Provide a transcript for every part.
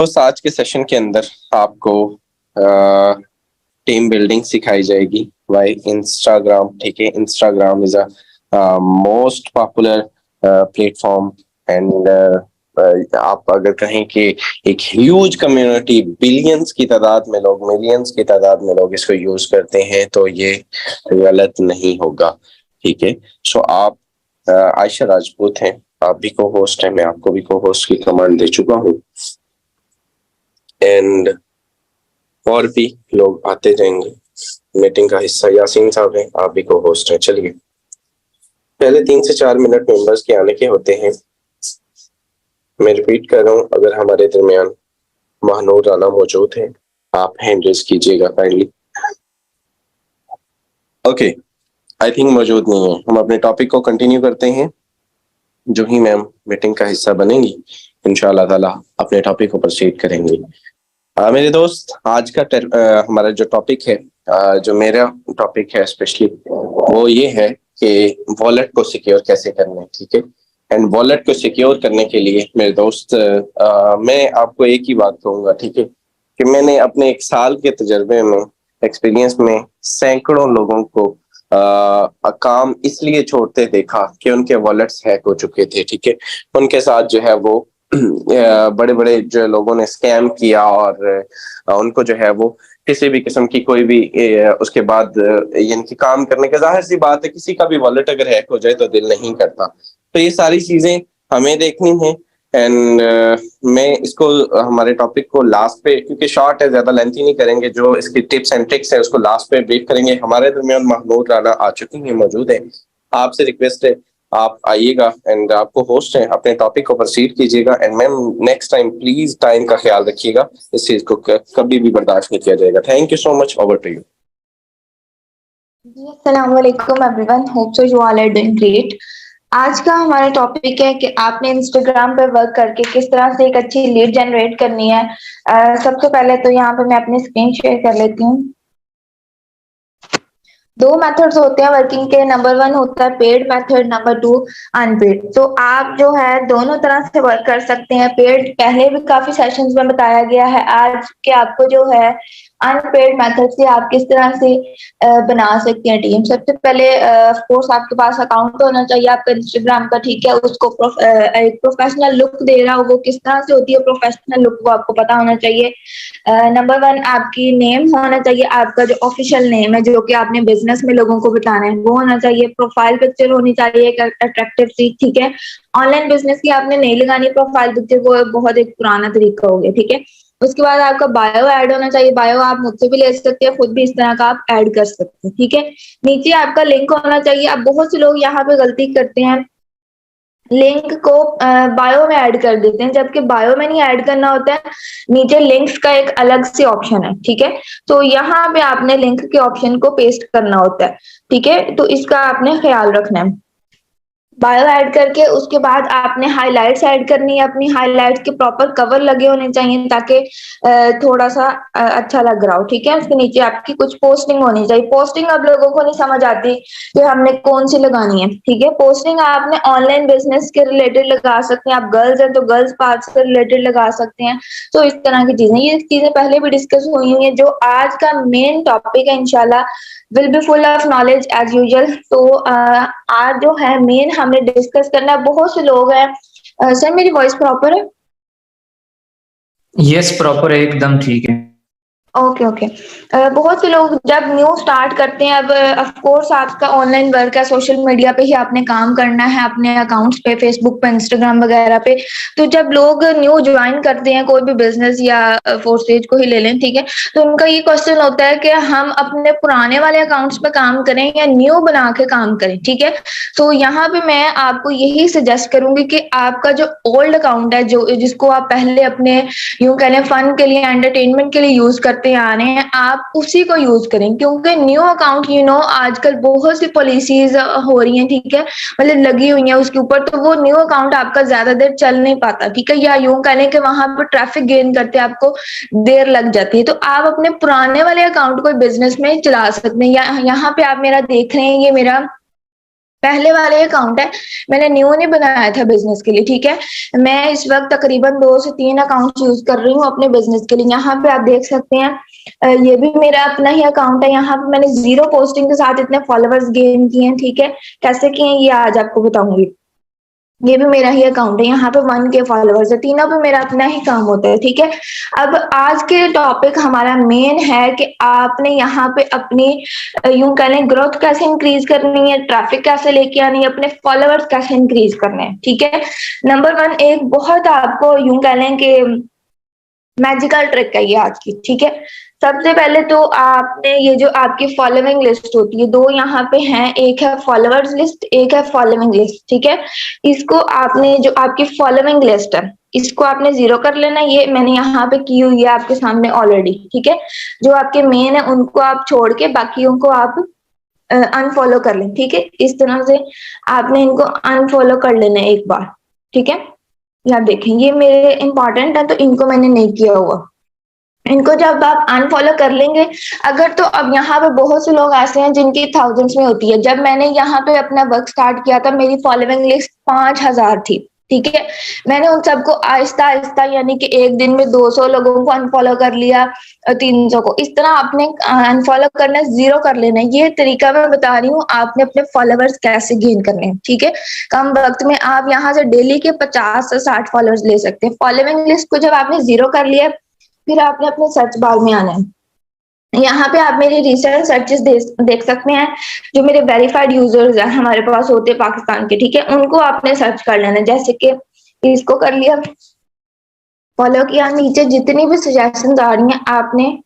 तो आज के सेशन के अंदर आपको टीम बिल्डिंग सिखाई जाएगी बाय इंस्टाग्राम। ठीक है, Instagram is a most popular platform and आप अगर कहें कि एक ह्यूज कम्युनिटी, बिलियंस की तादाद में लोग, मिलियंस की तादाद में लोग इसको यूज करते हैं, तो ये गलत नहीं होगा। ठीक है, सो आप आयशा राजपूत हैं, आप भी को होस्ट हैं, मैं आपको भी को होस्ट की कमांड दे चुका हूँ एंड और भी लोग आते जाएंगे। मीटिंग का हिस्सा यासीन साहब हैं, आप भी को होस्ट हैं। चलिए, पहले 3 से 4 मिनट मेंबर्स के आने के होते हैं। मैं रिपीट कर रहा हूँ, अगर हमारे दरमियान महानूर राना मौजूद है, आप हैंड रेज कीजिएगा काइंडली। ओके, आई थिंक मौजूद नहीं है। हम अपने टॉपिक को कंटिन्यू करते हैं। जो ही मैम मीटिंग का हिस्सा बनेंगी, इंशाल्लाह ताला अपने टॉपिक को प्रोसीड करेंगे। मेरे दोस्त, आज का हमारा जो टॉपिक है, जो मेरा टॉपिक है स्पेशली, वो ये है कि वॉलेट को सिक्योर कैसे करना है। ठीक है, एंड वॉलेट को सिक्योर करने के लिए मेरे दोस्त, मैं आपको एक ही बात कहूंगा, ठीक है, कि मैंने अपने 1 साल के तजर्बे में, एक्सपीरियंस में सैकड़ों लोगों को काम इसलिए छोड़ते देखा कि उनके वॉलेट्स हैक हो चुके थे। ठीक है, उनके साथ जो है वो बड़े बड़े जो लोगों ने स्कैम किया और उनको जो है वो किसी भी किस्म की कोई भी उसके बाद यानी कि काम करने का, जाहिर सी बात है किसी का भी वॉलेट अगर हैक हो जाए तो दिल नहीं करता। तो ये सारी चीजें हमें देखनी है एंड मैं इसको, हमारे टॉपिक को लास्ट पे, क्योंकि शॉर्ट है, ज्यादा लेंथी नहीं करेंगे, जो इसकी टिप्स एंड ट्रिक्स है उसको लास्ट पे ब्रीफ करेंगे। हमारे दरमियान महमूद राना आ चुकी हैं, मौजूद है। आपसे रिक्वेस्ट है आप आइएगा एंड आपको होस्ट है, अपने टॉपिक को प्रोसीड कीजिएगा and ma'am next time please time का ख्याल रखिएगा, इस चीज को कभी भी बर्दाश्त नहीं किया जाएगा। Thank you so much, over to you. जी, अस्सलाम वालेकुम everyone, hope so you all are doing great. आज का हमारा टॉपिक है कि आपने इंस्टाग्राम पे वर्क करके किस तरह से एक अच्छी लीड जनरेट करनी है। सबसे पहले तो यहाँ पे मैं अपनी स्क्रीन शेयर कर लेती हूँ। 2 मेथड्स होते हैं वर्किंग के। नंबर 1 होता है पेड मेथड, नंबर 2 अनपेड। तो आप जो है दोनों तरह से वर्क कर सकते हैं। पेड पहले भी काफी सेशंस में बताया गया है, आज के आपको जो है अनपेड मेथड से आप किस तरह से बना सकते हैं टीम। सबसे पहले ऑफ कोर्स आपके पास अकाउंट होना चाहिए आपका इंस्टाग्राम का, ठीक है। उसको एक प्रोफेशनल लुक दे रहा हो, वो किस तरह से होती है प्रोफेशनल लुक, वो आपको पता होना चाहिए। नंबर 1 आपकी नेम होना चाहिए, आपका जो ऑफिशियल नेम है जो कि आपने बिजनेस में लोगों को बताना है वो होना चाहिए। प्रोफाइल पिक्चर होनी चाहिए एक अट्रैक्टिव सी, ठीक है। ऑनलाइन बिजनेस की आपने नहीं लगानी प्रोफाइल पिक्चर, वो बहुत एक पुराना तरीका हो गया, ठीक है। उसके बाद आपका बायो ऐड होना चाहिए। बायो आप मुझसे भी ले सकते हैं, खुद भी इस तरह का आप ऐड कर सकते हैं, ठीक है। नीचे आपका लिंक होना चाहिए। अब बहुत से लोग यहाँ पे गलती करते हैं, लिंक को बायो में ऐड कर देते हैं, जबकि बायो में नहीं ऐड करना होता है। नीचे लिंक्स का एक अलग से ऑप्शन है, ठीक है। तो यहाँ पे आपने लिंक के ऑप्शन को पेस्ट करना होता है, ठीक है। तो इसका आपने ख्याल रखना है। बायो ऐड करके उसके बाद आपने हाइलाइट्स ऐड करनी है। अपनी हाइलाइट्स के प्रॉपर कवर लगे होने चाहिए ताकि थोड़ा सा अच्छा लग रहा हो, ठीक है। उसके नीचे आपकी कुछ पोस्टिंग होनी चाहिए। पोस्टिंग अब लोगों को नहीं समझ आती कि हमने कौन सी लगानी है, ठीक है। पोस्टिंग आपने ऑनलाइन बिजनेस के रिलेटेड लगा सकते हैं। आप गर्ल्स हैं तो गर्ल्स पार्ट से रिलेटेड लगा सकते हैं। तो इस तरह की चीजें, ये चीजें पहले भी डिस्कस हुई हुई है। जो आज का मेन टॉपिक है इंशाल्लाह will be full of knowledge as usual. तो आज जो है मेन हमने डिस्कस करना है। बहुत से लोग हैं सर, मेरी वॉइस प्रॉपर है? यस, प्रॉपर है, एकदम ठीक है। Okay okay. बहुत से लोग जब न्यू स्टार्ट करते हैं, अब ऑफ कोर्स आपका ऑनलाइन वर्क है, सोशल मीडिया पे ही आपने काम करना है, अपने अकाउंट्स पे, फेसबुक पे, इंस्टाग्राम वगैरह पे। तो जब लोग न्यू ज्वाइन करते हैं कोई भी बिजनेस या फोर्सेज को ही ले लें, ठीक है, तो उनका ये क्वेश्चन होता है कि हम अपने पुराने वाले अकाउंट्स पे काम करें या न्यू बना के काम करें, ठीक है। तो यहाँ पे मैं आपको यही सजेस्ट करूंगी कि आपका जो ओल्ड अकाउंट है, जो जिसको आप पहले अपने यूं कह लें फन के लिए, एंटरटेनमेंट के लिए यूज करते आ रहे हैं, आप उसी को यूज करें। क्योंकि न्यू अकाउंट आजकल बहुत सी पॉलिसीज हो रही हैं, ठीक है, मतलब लगी हुई है उसके ऊपर। तो वो न्यू अकाउंट आपका ज्यादा देर चल नहीं पाता, ठीक है, या यूं कह लें कि वहां पर ट्रैफिक गेन करते आपको देर लग जाती है। तो आप अपने पुराने वाले अकाउंट को बिजनेस में चला सकते हैं। यहाँ पे आप मेरा देख रहे हैं, ये मेरा पहले वाले अकाउंट है, मैंने न्यू नहीं बनाया था बिजनेस के लिए, ठीक है। मैं इस वक्त तकरीबन 2 से 3 अकाउंट यूज कर रही हूँ अपने बिजनेस के लिए। यहाँ पे आप देख सकते हैं, ये भी मेरा अपना ही अकाउंट है। यहाँ पे मैंने 0 पोस्टिंग के साथ इतने फॉलोअर्स गेन किए हैं, ठीक है। कैसे किए हैं ये आज आपको बताऊंगी। ये भी मेरा ही अकाउंट है, यहाँ पे 1K फॉलोअर्स है। तीनों पे मेरा अपना ही काम होता है, ठीक है। अब आज के टॉपिक हमारा मेन है कि आपने यहाँ पे अपनी यूं कह लें ग्रोथ कैसे इंक्रीज करनी है, ट्रैफिक कैसे लेके आनी है, अपने फॉलोअर्स कैसे इंक्रीज करने हैं, ठीक है। नंबर 1 एक बहुत आपको यूं कह लें कि मैजिकल ट्रिक है ये आज की, ठीक है। सबसे पहले तो आपने ये जो आपकी फॉलोइंग लिस्ट होती है, 2 यहाँ पे हैं, एक है फॉलोअर्स लिस्ट, एक है फॉलोइंग लिस्ट, ठीक है। इसको आपने जो आपकी फॉलोइंग लिस्ट है इसको आपने 0 कर लेना। ये मैंने यहाँ पे की हुई है आपके सामने ऑलरेडी, ठीक है। जो आपके मेन है उनको आप छोड़ के बाकियों को आप अनफॉलो कर लें, ठीक है। इस तरह से आपने इनको अनफॉलो कर लेना है एक बार, ठीक है। यहाँ देखें ये मेरे इंपॉर्टेंट है तो इनको मैंने नहीं किया हुआ। इनको जब आप अनफॉलो कर लेंगे, अगर तो अब यहाँ पे बहुत से लोग ऐसे हैं जिनकी थाउजेंड्स में होती है। जब मैंने यहाँ पे अपना वर्क स्टार्ट किया था मेरी फॉलोइंग लिस्ट 5000 थी, ठीक है। मैंने उन सबको आहिस्ता आहिस्ता यानी कि एक दिन में 200 लोगों को अनफॉलो कर लिया, 300 को। इस तरह आपने अनफॉलो करना 0 कर लेना है। ये तरीका मैं बता रही हूँ आपने अपने फॉलोअर्स कैसे गेन करने हैं, ठीक है। कम वक्त में आप यहाँ से डेली के 50 से 60 फॉलोअर्स ले सकते हैं। फॉलोइंग लिस्ट को जब आपने 0 कर लिया फिर आपने अपने सर्च बार में आना है। यहाँ पे आप मेरे रिसेंट सर्चेस देख सकते हैं। जो मेरे वेरीफाइड यूजर्स हैं हमारे पास होते हैं पाकिस्तान के, ठीक है, उनको आपने सर्च कर लेना है। जैसे कि इसको कर लिया, फॉलो किया, नीचे जितनी भी सजेशन आ रही हैं आपने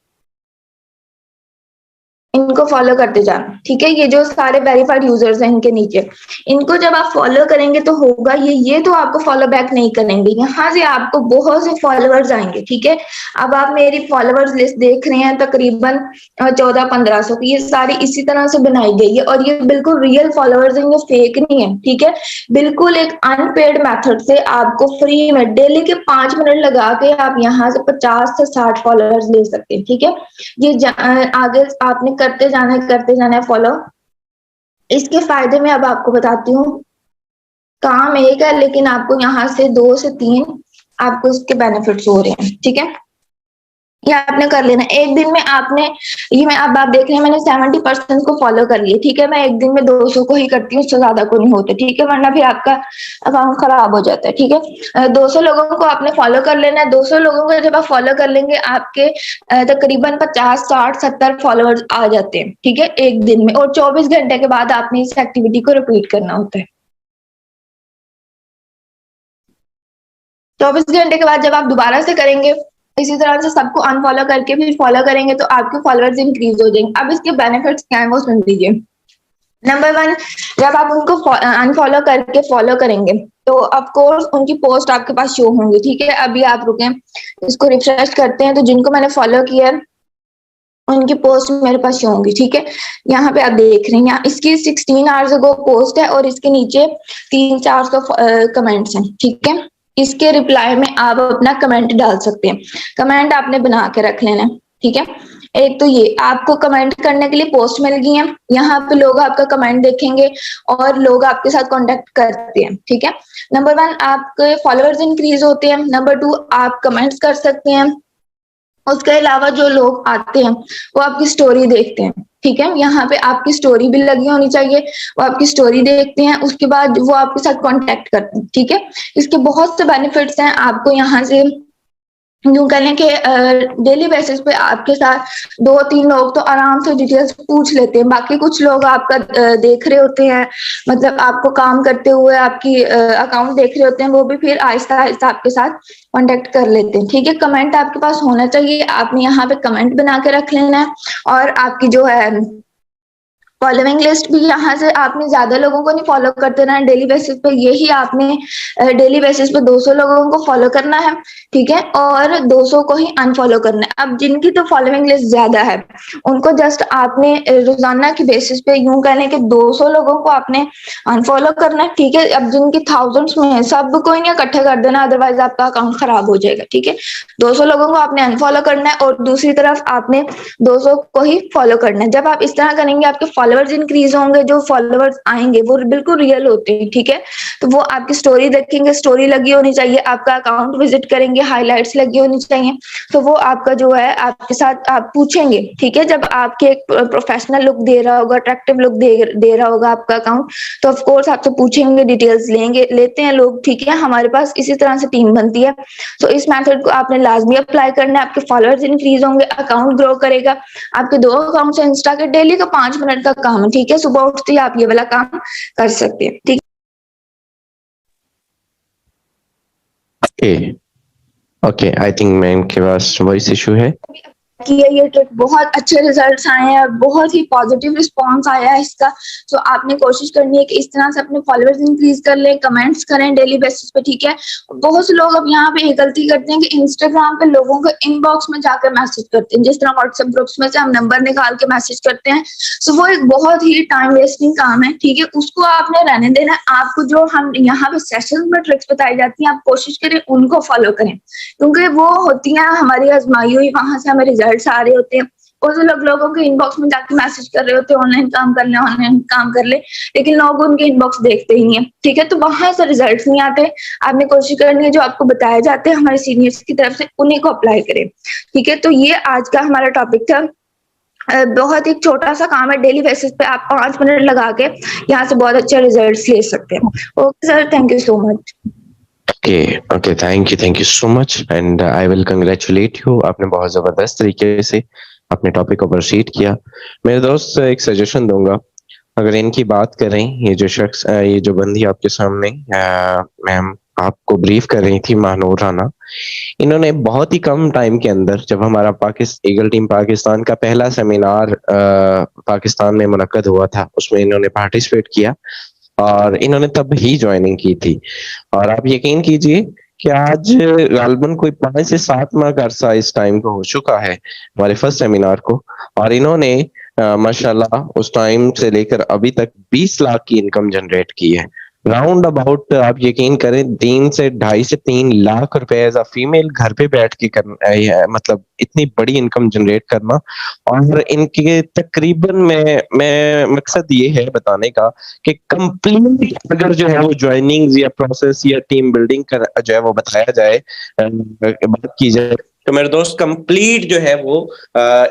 इनको फॉलो करते जाना, ठीक है। ये जो सारे वेरीफाइड यूजर्स हैं इनके नीचे, इनको जब आप फॉलो करेंगे तो होगा ये तो आपको फॉलो बैक नहीं करेंगे, यहाँ से आपको बहुत से फॉलोअर्स आएंगे, ठीक है। अब आप मेरी फॉलोअर्स लिस्ट देख रहे हैं तकरीबन 1400-1500 की, ये सारी इसी तरह से बनाई गई है और ये बिल्कुल रियल फॉलोअर्स हैं, ये फेक नहीं है, ठीक है। बिल्कुल एक अनपेड मेथड से आपको फ्री में डेली के 5 मिनट लगा के आप यहाँ से 50 से 60 फॉलोअर्स ले सकते हैं, ठीक है। ये आगे आपने करते जाना है फॉलो। इसके फायदे में अब आपको बताती हूँ। काम एक है लेकिन आपको यहाँ से 2 से 3 आपको इसके बेनिफिट्स हो रहे हैं, ठीक है। ये आपने कर लेना एक दिन में। आपने ये मैं अब आप देख रहे हैं मैंने 70% को फॉलो कर लिया, ठीक है। मैं एक दिन में 200 को ही करती हूँ, उससे ज्यादा को नहीं होते, ठीक है, वरना फिर आपका अकाउंट खराब हो जाता है, ठीक है। 200 लोगों को आपने फॉलो कर लेना है। 200 लोगों को जब आप फॉलो कर लेंगे आपके तकरीबन 50, 60, 70 फॉलोअर्स आ जाते हैं, ठीक है, एक दिन में। और 24 घंटे के बाद आपने इस एक्टिविटी को रिपीट करना होता है। 24 घंटे के बाद जब आप दोबारा से करेंगे इसी तरह से सबको अनफॉलो करके फिर फॉलो करेंगे तो आपके फॉलोअर्स इंक्रीज हो जाएंगे। अब इसके बेनिफिट्स क्या है वो सुन लीजिए। नंबर 1, जब आप उनको अनफॉलो करके फॉलो करेंगे तो ऑफ कोर्स उनकी पोस्ट आपके पास शो होंगी, ठीक है। अभी आप रुकें, इसको रिफ्रेश करते हैं तो जिनको मैंने फॉलो किया है उनकी पोस्ट मेरे पास शो होंगी, ठीक है। यहाँ पे आप देख रहे हैं इसकी 16 आवर्स अगो पोस्ट है और इसके नीचे 300-400 कमेंट्स हैं, ठीक है। इसके रिप्लाई में आप अपना कमेंट डाल सकते हैं। कमेंट आपने बना के रख लेना, ठीक है। एक तो ये आपको कमेंट करने के लिए पोस्ट मिल गई है, यहाँ पे लोग आपका कमेंट देखेंगे और लोग आपके साथ कांटेक्ट करते हैं, ठीक है। नंबर 1 आपके फॉलोअर्स इंक्रीज होते हैं। नंबर 2 आप कमेंट्स कर सकते हैं। उसके अलावा जो लोग आते हैं वो आपकी स्टोरी देखते हैं, ठीक है। यहाँ पे आपकी स्टोरी भी लगी होनी चाहिए, वो आपकी स्टोरी देखते हैं, उसके बाद वो आपके साथ कांटेक्ट करते हैं, ठीक है। इसके बहुत से बेनिफिट्स हैं। आपको यहाँ से यूं कह लें कि डेली बेसिस पे आपके साथ 2-3 लोग तो आराम से डिटेल्स पूछ लेते हैं। बाकी कुछ लोग आपका देख रहे होते हैं, मतलब आपको काम करते हुए आपकी अकाउंट देख रहे होते हैं, वो भी फिर आहिस्ता आहिस्ता आपके साथ कांटेक्ट कर लेते हैं, ठीक है। कमेंट आपके पास होना चाहिए, आपने यहाँ पे कमेंट बना के रख लेना है। और आपकी जो है फॉलोइंग लिस्ट भी यहाँ से आपने ज्यादा लोगों को नहीं फॉलो करते रहना डेली बेसिस पे, यही आपने डेली बेसिस पे 200 लोगों को फॉलो करना है, ठीक है, और 200 को ही अनफॉलो करना है। अब जिनकी तो फॉलोइंग लिस्ट ज्यादा है उनको जस्ट आपने रोजाना की बेसिस पे यूं कहने के 200 लोगों को आपने अनफॉलो करना है, ठीक है। अब जिनकी थाउजेंड्स में है सबको ही नहीं इकट्ठे कर देना, अदरवाइज आपका अकाउंट खराब हो जाएगा, ठीक है। 200 लोगों को आपने अनफॉलो करना है और दूसरी तरफ आपने 200 को ही फॉलो करना है। जब आप इस तरह करेंगे आपके फॉलो फॉलोअर्स इंक्रीज होंगे, जो फॉलोअर्स आएंगे वो बिल्कुल रियल होते हैं, ठीक है। तो वो आपकी स्टोरी देखेंगे, स्टोरी लगी होनी चाहिए, आपका अकाउंट विजिट करेंगे, हाईलाइट्स लगी होनी चाहिए, तो वो आपका जो है आपके साथ आप पूछेंगे, ठीक है। जब आपके एक प्रोफेशनल लुक दे रहा होगा, अट्रैक्टिव लुक दे रहा होगा आपका अकाउंट, तो ऑफ कोर्स आपसे पूछेंगे, डिटेल्स लेते हैं लोग, ठीक है। हमारे पास इसी तरह से टीम बनती है। तो इस मेथड को आपने लाजमी अप्लाई करना है, आपके फॉलोअर्स इंक्रीज होंगे, अकाउंट ग्रो करेगा। आपके 2 अकाउंट है इंस्टा के, डेली का 5 मिनट का काम है, ठीक है। सुबह उठते ही आप ये वाला काम कर सकते हैं, ठीक okay okay, I think ma'am के पास वॉइस इशू है। किया ये ट्रिक, बहुत अच्छे रिजल्ट्स आए हैं, बहुत ही पॉजिटिव रिस्पांस आया है इसका। तो आपने कोशिश करनी है कि इस तरह से अपने फॉलोअर्स इंक्रीज कर लें, कमेंट्स करें डेली बेसिस पे, ठीक है। बहुत से लोग अब यहाँ पे एक गलती करते हैं कि इंस्टाग्राम पे लोगों को इनबॉक्स में जाकर मैसेज करते हैं, जिस तरह व्हाट्सएप ग्रुप्स में से हम नंबर निकाल के मैसेज करते हैं। सो वो एक बहुत ही टाइम वेस्टिंग काम है, ठीक है। उसको आपने रहने देना है। आपको जो हम यहाँ पे सेशन में ट्रिक्स बताई जाती हैं, आप कोशिश करें उनको फॉलो करें, क्योंकि वो होती है हमारी आजमाई हुई, वहां से हमें रिजल्ट आ रहे होते हैं। और जो लोगों के इनबॉक्स में जाके मैसेज कर रहे होते हैं, ऑनलाइन काम कर ले, लेकिन लोग उनके इनबॉक्स देखते ही नहीं है, ठीक है। तो वहां से रिजल्ट्स नहीं आते। आपने कोशिश करनी है जो आपको बताए जाते हैं हमारे सीनियर्स की तरफ से, उन्हीं को अप्लाई करें, ठीक है। तो ये आज का हमारा टॉपिक था। बहुत एक छोटा सा काम है, डेली बेसिस पे आप 5 मिनट लगा के यहाँ से बहुत अच्छे रिजल्ट्स ले सकते हैं। Okay sir, thank you so much. Okay, thank you so much and I will congratulate you. आपने बहुत जबरदस्त तरीके से अपने टॉपिक को प्रोसीड किया। मेरे दोस्त, एक सजेशन दूंगा, अगर इनकी बात करें, ये जो शख्स, ये जो बंदी आपके सामने मैम आपको ब्रीफ कर रही थी, महानूर राना, इन्होंने बहुत ही कम टाइम के अंदर, जब हमारा ईगल टीम पाकिस्तान का पहला सेमिनार पाकिस्तान में मुनक्कद हुआ था, उसमें इन्होंने पार्टिसिपेट किया और इन्होंने तब ही ज्वाइनिंग की थी। और आप यकीन कीजिए कि आज गालबन कोई 5 से 7 माह का अरसा इस टाइम को हो चुका है हमारे फर्स्ट सेमिनार को, और इन्होंने माशाल्लाह उस टाइम से लेकर अभी तक 20 लाख की इनकम जनरेट की है। राउंड अबाउट आप यकीन करें 3 से 2.5 से 3 लाख रुपए एज अ फीमेल घर पे बैठ के करना, मतलब इतनी बड़ी इनकम जनरेट करना। और इनके तकरीबन मैं मकसद ये है बताने का कि कंप्लीट अगर जो है वो ज्वाइनिंग या प्रोसेस या टीम बिल्डिंग का जो है वो बताया जाए, बात की जाए, तो मेरे दोस्त कंप्लीट जो है वो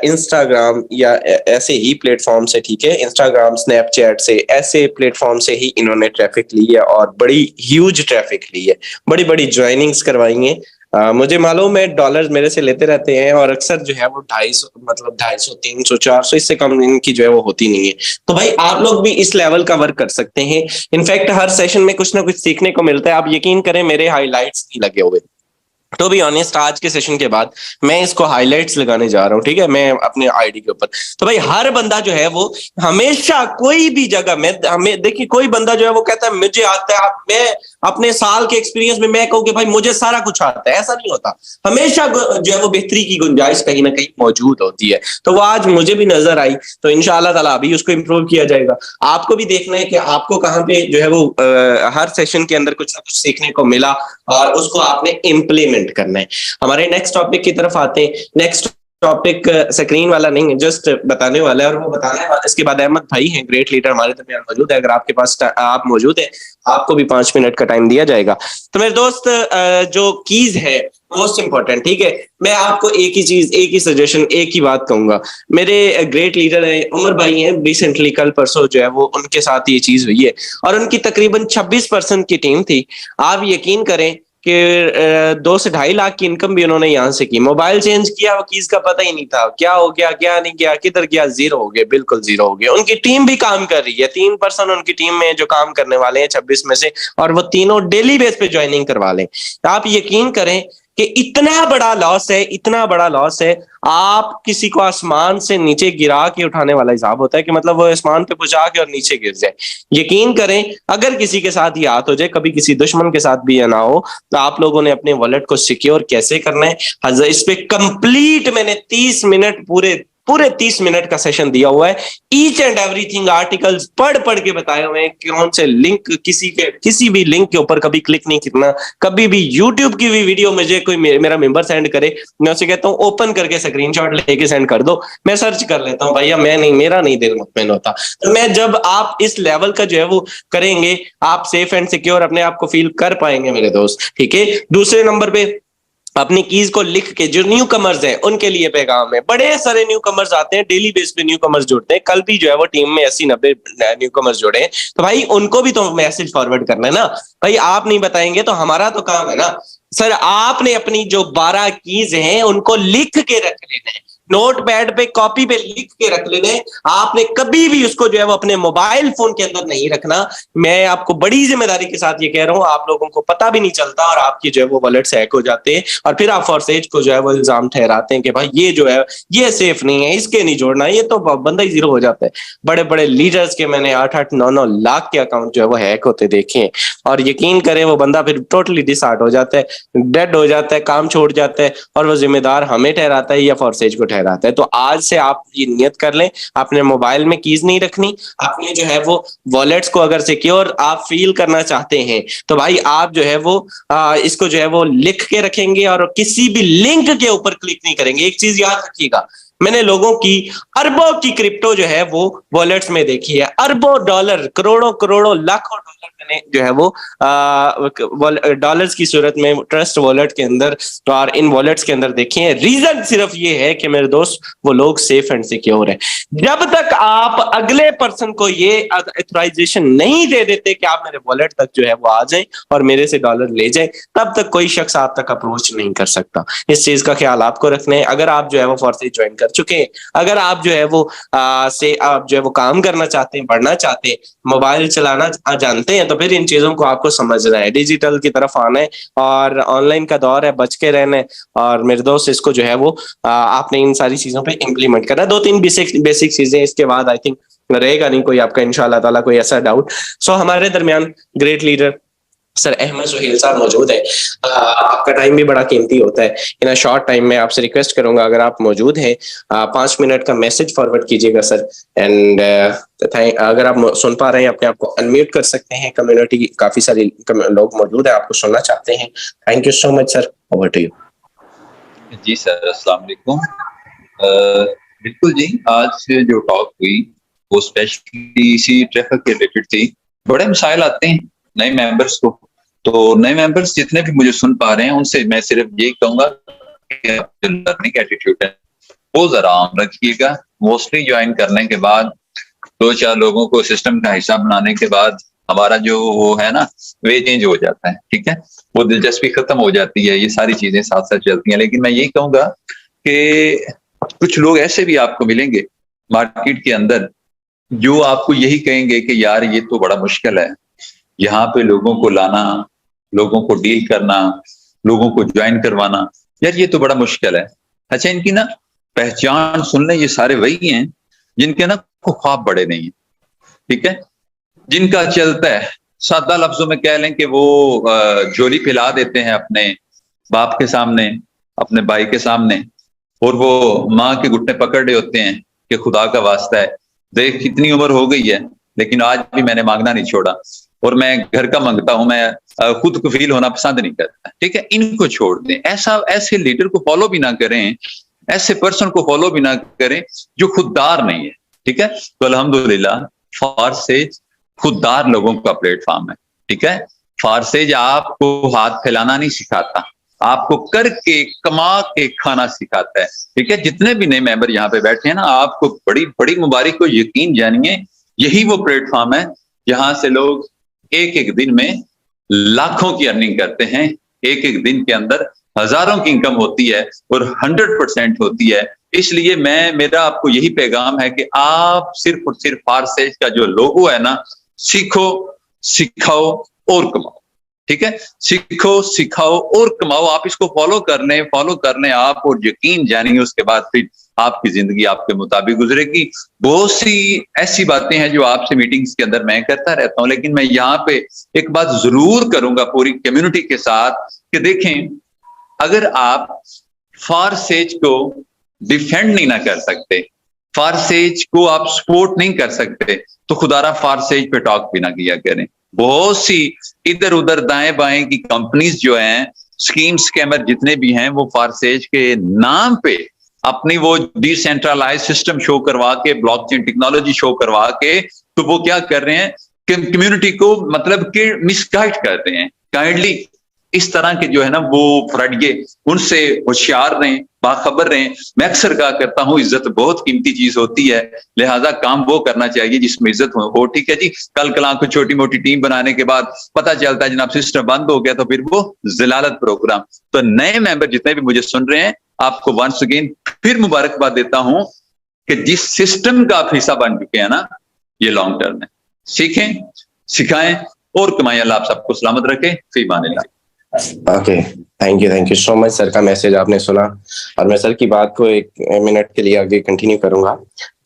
इंस्टाग्राम या ऐसे ही प्लेटफॉर्म से, ठीक है, इंस्टाग्राम, स्नैपचैट से, ऐसे प्लेटफॉर्म से ही इन्होंने ट्रैफिक ली है और बड़ी ह्यूज ट्रैफिक ली है, बड़ी बड़ी ज्वाइनिंग्स करवाई हैं। मुझे मालूम है डॉलर्स मेरे से लेते रहते हैं और अक्सर जो है वो 250, मतलब 250, 300, 400, इससे कम इनकी जो है वो होती नहीं है। तो भाई आप लोग भी इस लेवल का वर्क कर सकते हैं। इनफैक्ट हर सेशन में कुछ ना कुछ सीखने को मिलता है। आप यकीन करें मेरे हाईलाइट्स नहीं लगे हुए, तो भी ऑनेस्ट आज के सेशन के बाद मैं इसको हाईलाइट्स लगाने जा रहा हूँ, ठीक है, मैं अपने आईडी के ऊपर। तो भाई हर बंदा जो है वो हमेशा कोई भी जगह में, हमें देखिए, कोई बंदा जो है वो कहता है मुझे आता है, मैं अपने साल के एक्सपीरियंस में मैं कहूँ कि भाई मुझे सारा कुछ आता है, ऐसा नहीं होता। हमेशा जो है वो बेहतरी की गुंजाइश कहीं ना कहीं मौजूद होती है। तो वो आज मुझे भी नजर आई, तो इंशाल्लाह ताला अभी उसको इम्प्रूव किया जाएगा। आपको भी देखना है कि आपको कहाँ पे जो है वो हर सेशन के अंदर कुछ ना कुछ सीखने को मिला और उसको आपने इम्प्लीमेंट करना है। हमारे नेक्स्ट टॉपिक की तरफ आते हैं। नेक्स्ट टॉपिक स्क्रीन वाला नहीं है, जस्ट बताने वाला है, और वो बताने वाला इसके बाद अहमद भाई हैं, ग्रेट लीडर हमारे दरमियान मौजूद है। अगर आपके पास आप मौजूद है, आपको भी 5 मिनट का टाइम दिया जाएगा। तो मेरे दोस्त, जो कीज है मोस्ट इंपॉर्टेंट, ठीक है, मैं आपको एक ही चीज, एक ही सजेशन, एक ही बात कहूंगा। मेरे ग्रेट लीडर है उमर भाई हैं, रिसेंटली कल परसों जो है वो उनके साथ ये चीज हुई है और उनकी तकरीबन 26% की टीम थी। आप यकीन करें कि 2 से 2.5 लाख की इनकम भी उन्होंने यहाँ से की। मोबाइल चेंज किया, वो कीज का पता ही नहीं था, क्या हो गया, क्या नहीं गया, किधर गया, जीरो हो गया, बिल्कुल जीरो हो गया। उनकी टीम भी काम कर रही है, 3% उनकी टीम में जो काम करने वाले हैं 26 में से, और वो तीनों डेली बेस पे ज्वाइनिंग करवा लें। आप यकीन करें कि इतना बड़ा लॉस है, इतना बड़ा लॉस है। आप किसी को आसमान से नीचे गिरा के उठाने वाला हिसाब होता है कि मतलब वो आसमान पे पहुंचा के और नीचे गिर जाए। यकीन करें अगर किसी के साथ ये हाथ हो जाए, कभी किसी दुश्मन के साथ भी ये ना हो, तो आप लोगों ने अपने वॉलेट को सिक्योर कैसे करना है, इस पे कंप्लीट मैंने 30 मिनट पूरे पूरे 30 मिनट का सेशन दिया हुआ है। ईच एंड एवरीथिंग आर्टिकल्स पढ़ के बताए हुए हैं, कौन से लिंक किसी भी लिंक के ऊपर कभी क्लिक नहीं करना। कभी भी यूट्यूब की भी वीडियो मुझे कोई मेरा मेंबर सेंड करे, मैं उसे कहता हूँ ओपन करके स्क्रीनशॉट लेके सेंड कर दो, मैं सर्च कर लेता हूँ भैया, मेरा नहीं दिल मुतमईन होता। तो मैं जब आप इस लेवल का जो है वो करेंगे, आप सेफ एंड सिक्योर अपने आप को फील कर पाएंगे मेरे दोस्त, ठीक है। दूसरे नंबर पे अपनी कीज को लिख के, जो न्यू कमर्स हैं उनके लिए पैगाम है। बड़े सारे न्यू कमर्स आते हैं, डेली बेस पे न्यू कमर्स जुड़ते हैं। कल भी जो है वो टीम में 80-90 न्यू कमर्स जुड़े हैं, तो भाई उनको भी तो मैसेज फॉरवर्ड करना है ना। भाई आप नहीं बताएंगे तो हमारा तो काम है ना सर। आपने अपनी जो 12 कीज हैं उनको लिख के रख लेना है, नोटपैड पे कॉपी पे लिख के रख लेने। आपने कभी भी उसको जो है वो अपने मोबाइल फोन के अंदर नहीं रखना। मैं आपको बड़ी जिम्मेदारी के साथ ये कह रहा हूं, आप लोगों को पता भी नहीं चलता और आपकी जो है वो वॉलेट्स हैक हो जाते हैं, और फिर आप फॉरसेज को जो है वो इल्जाम ठहराते हैं कि भाई ये जो है ये सेफ नहीं है, इसके नहीं जोड़ना, ये तो बंदा ही जीरो हो जाता है। बड़े बड़े लीडर्स के मैंने 8-8, 9-9 लाख के अकाउंट जो है वो हैक होते देखे हैं, और यकीन करें वो बंदा फिर टोटली डिसहार्ट हो जाता है, डेड हो जाता है, काम छोड़ जाता है, और वो जिम्मेदार हमें ठहराता है या फॉरसेज को ठहराता है। तो आज से आप ये नियत कर लें, अपने मोबाइल में कीज नहीं रखनी। अपने जो है वो वॉलेट्स को अगर सिक्योर आप फील करना चाहते हैं तो भाई आप जो है वो इसको जो है वो लिख के रखेंगे और किसी भी लिंक के ऊपर क्लिक नहीं करेंगे। एक चीज याद रखिएगा, मैंने लोगों की अरबों की क्रिप्टो जो है वो वॉलेट्स में देखी है, अरबों डॉलर, करोड़ों करोड़ों लाखों डॉलर मैंने जो है वो डॉलर्स की सूरत में ट्रस्ट वॉलेट के अंदर और इन वॉलेट्स के अंदर देखे हैं। रीजन सिर्फ ये है कि मेरे दोस्त वो लोग सेफ एंड सिक्योर है। जब तक आप अगले पर्सन को ये ऑथराइजेशन नहीं दे देते कि आप मेरे वॉलेट तक जो है वो आ जाएं और मेरे से डॉलर ले जाएं, तब तक कोई शख्स आप तक अप्रोच नहीं कर सकता। इस चीज का ख्याल आपको रखना है। अगर आप जो है वो फॉरसेज ज्वाइन कर चुके हैं, अगर आप जो है वो आप जो है वो काम करना चाहते हैं, बढ़ना चाहते हैं, मोबाइल चलाना जानते हैं, तो फिर इन चीजों को आपको समझना है, डिजिटल की तरफ आना है, और ऑनलाइन का दौर है, बच के रहना है। और मेरे दोस्त इसको जो है वो आपने इन सारी चीजों पे इम्प्लीमेंट करना है। 2-3 बेसिक चीजें, इसके बाद आई थिंक रहेगा नहीं कोई आपका इंशाल्लाह ताला कोई ऐसा डाउट। सो हमारे दरमियान great leader sir Ahmad Suhail साहब मौजूद है। आपका टाइम भी बड़ा कीमती होता है, इन अ शॉर्ट टाइम में आपसे रिक्वेस्ट करूंगा अगर आप मौजूद हैं 5 मिनट का मैसेज फॉरवर्ड कीजिएगा सर। एंड अगर आप सुन पा रहे हैं अपने आप को अनम्यूट कर सकते हैं, कम्युनिटी काफी सारे लोग मौजूद है, आपको सुनना चाहते हैं। Thank you so much sir, over to you. जी सर, अस्सलाम वालेकुम। बिल्कुल जी, आज जो टॉक हुई वो स्पेशली इसी ट्रैफिक के रिलेटेड थी। बड़े मसाइल आते हैं नए मेंबर्स को, तो नए मेंबर्स जितने भी मुझे सुन पा रहे हैं उनसे मैं सिर्फ यही कहूंगा कि लर्निंग एटीट्यूड है वो जरा आम रखिएगा। मोस्टली ज्वाइन करने के बाद 2-4 लोगों को सिस्टम का हिस्सा बनाने के बाद हमारा जो वो है ना वे चेंज हो जाता है, ठीक है, वो दिलचस्पी खत्म हो जाती है, ये सारी चीजें साथ साथ चलती हैं। लेकिन मैं यही कहूंगा कि कुछ लोग ऐसे भी आपको मिलेंगे मार्केट के अंदर जो आपको यही कहेंगे कि यार ये तो बड़ा मुश्किल है, यहाँ पे लोगों को लाना, लोगों को डील करना, लोगों को ज्वाइन करवाना, यार ये तो बड़ा मुश्किल है। अच्छा, इनकी ना पहचान सुन लें, ये सारे वही हैं जिनके ना ख्वाब बड़े नहीं है, ठीक है, जिनका चलता है सादा लफ्जों में कह लें कि वो झोली फैला देते हैं अपने बाप के सामने, अपने भाई के सामने, और वो माँ के घुटने पकड़ रहे होते हैं कि खुदा का वास्ता है देख कितनी उम्र हो गई है लेकिन आज भी मैंने मांगना नहीं छोड़ा, और मैं घर का मांगता हूं, मैं खुद को फील होना पसंद नहीं करता, ठीक है। इनको छोड़ दें, ऐसे लीडर को फॉलो भी ना करें, ऐसे पर्सन को फॉलो भी ना करें जो खुददार नहीं है, ठीक है। तो अल्हम्दुलिल्लाह फारसेज खुददार लोगों का प्लेटफॉर्म है, ठीक है। फारसेज आपको हाथ फैलाना नहीं सिखाता, आपको करके कमा के खाना सिखाता है, ठीक है। जितने भी नए मेंबर यहाँ पे बैठे हैं ना, आपको बड़ी बड़ी मुबारक को यकीन जानिए, यही वो प्लेटफॉर्म है जहां से लोग एक एक दिन में लाखों की अर्निंग करते हैं, एक एक दिन के अंदर हजारों की इनकम होती है और 100% होती है। इसलिए मेरा आपको यही पैगाम है कि आप सिर्फ और सिर्फ फारसेज का जो लोगो है ना, सीखो, सिखाओ और कमाओ, ठीक है। सीखो, सिखाओ और कमाओ, आप इसको फॉलो कर लें आप, और यकीन जानिए उसके बाद फिर आपकी जिंदगी आपके मुताबिक गुजरेगी। बहुत सी ऐसी बातें हैं जो आपसे मीटिंग्स के अंदर मैं करता रहता हूं, लेकिन मैं यहाँ पे एक बात जरूर करूंगा पूरी कम्युनिटी के साथ कि देखें, अगर आप फारसेज को डिफेंड नहीं ना कर सकते, फारसेज को आप सपोर्ट नहीं कर सकते तो खुदारा फारसेज पे टॉक भी ना किया करें। बहुत सी इधर उधर दाएं बाएं की कंपनीज जो हैं, स्कीम स्कैमर जितने भी हैं, वो फारसेज के नाम पे अपनी वो डिसेंट्रलाइज सिस्टम शो करवा के, ब्लॉकचेन टेक्नोलॉजी शो करवा के, तो वो क्या कर रहे हैं कि कम्युनिटी को मतलब कि मिसगाइड कर रहे हैं। काइंडली इस तरह के जो है ना वो फ्रडिये, उनसे होशियार रहें, बाखबर रहें। मैं अक्सर कहा करता हूँ इज्जत बहुत कीमती चीज होती है, लिहाजा काम वो करना चाहिए जिसमें इज्जत हो। ठीक है जी, कल कला को छोटी मोटी टीम बनाने के बाद पता चलता है जनाब सिस्टम बंद हो गया, तो फिर वो जलालत प्रोग्राम। तो नए मेंबर जितने भी मुझे सुन रहे हैं, आपको वंस अगेन फिर मुबारकबाद देता हूं कि जिस सिस्टम का आप हिस्सा बन चुके हैं ना, ये लॉन्ग टर्म है। सीखें, सिखाएं और कमाएं। अल्लाह आप सबको सलामत रखे। फी मानिल्लाह। Okay, thank you so much. Sir का मैसेज आपने सुना और मैं सर की बात को एक मिनट के लिए आगे कंटिन्यू करूंगा।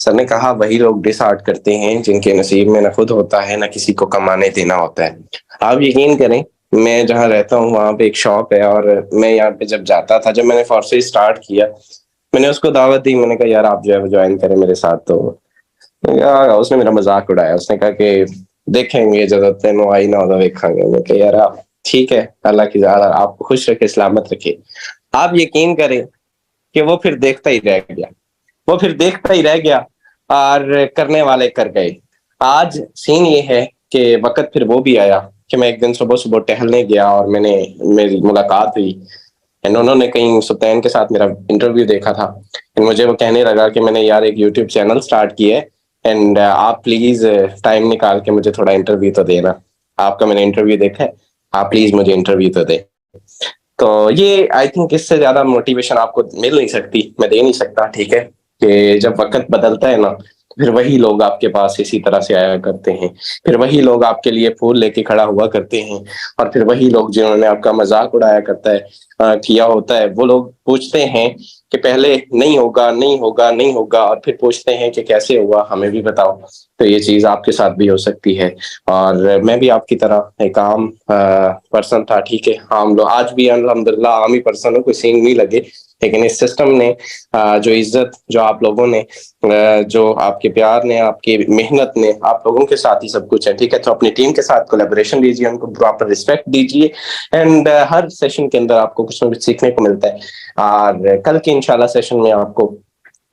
सर ने कहा वही लोग डिसहार्ट करते हैं जिनके नसीब में न खुद होता है न किसी को कमाने देना होता है। आप यकीन करें, मैं जहाँ रहता हूँ वहां पे एक शॉप है और मैं यहाँ पे जब जाता था, जब मैंने फॉरसी स्टार्ट किया, मैंने उसको दावत दी, मैंने कहा यार आप जो है ज्वाइन करें मेरे साथ। तो यार उसने मेरा मजाक उड़ाया, उसने कहा कि देखेंगे जरूरत तेन आई ना हो देखेंगे। मैं कहा यार आप ठीक है, अल्लाह की ज़ात आपको खुश रखे, सलामत रखे। आप यकीन करें कि वो फिर देखता ही रह गया, वो फिर देखता ही रह गया और करने वाले कर गए। आज सीन ये है कि वक्त फिर वो भी आया कि मैं एक दिन सुबह सुबह टहलने गया और मेरी मुलाकात हुई एंड उन्होंने कहीं सुल्तान के साथ मेरा इंटरव्यू देखा था एंड मुझे वो कहने लगा कि मैंने यार एक यूट्यूब चैनल स्टार्ट किया है एंड आप प्लीज टाइम निकाल के मुझे थोड़ा इंटरव्यू तो देना, आपका मैंने इंटरव्यू देखा है, आप प्लीज मुझे इंटरव्यू तो दे। तो ये आई थिंक इससे ज्यादा मोटिवेशन आपको मिल नहीं सकती, मैं दे नहीं सकता। ठीक है कि जब वक्त बदलता है ना, फिर वही लोग आपके पास इसी तरह से आया करते हैं, फिर वही लोग आपके लिए फूल लेके खड़ा हुआ करते हैं और फिर वही लोग जिन्होंने आपका मजाक उड़ाया करता है किया होता है, वो लोग पूछते हैं कि पहले नहीं होगा नहीं होगा नहीं होगा और फिर पूछते हैं कि कैसे हुआ, हमें भी बताओ। तो ये चीज आपके साथ भी हो सकती है और मैं भी आपकी तरह एक आम पर्सन था। ठीक है, आम लोग आज भी अल्हम्दुलिल्लाह आम ही पर्सन हो, कोई सीन नहीं लगे, लेकिन इस सिस्टम ने जो इज्जत, जो आप लोगों ने, जो आपके प्यार ने, आपकी मेहनत ने, आप लोगों के साथ ही सब कुछ है। ठीक है, तो अपनी टीम के साथ कोलैबोरेशन दीजिए, उनको प्रॉपर रिस्पेक्ट दीजिए एंड हर सेशन के अंदर आपको कुछ ना कुछ सीखने को मिलता है और कल के इंशाल्लाह सेशन में आपको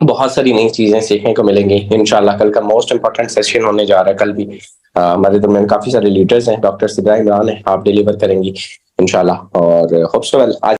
बहुत सारी नई चीजें सीखने को मिलेंगी इंशाल्लाह। कल का मोस्ट इंपॉर्टेंट सेशन होने जा रहा है। कल भी हमारे दरमियान काफी सारे लीडर्स हैं, डॉक्टर इब्राहिम रान है, आप डिलीवर करेंगी इंशाल्लाह और होप्स वेल। आज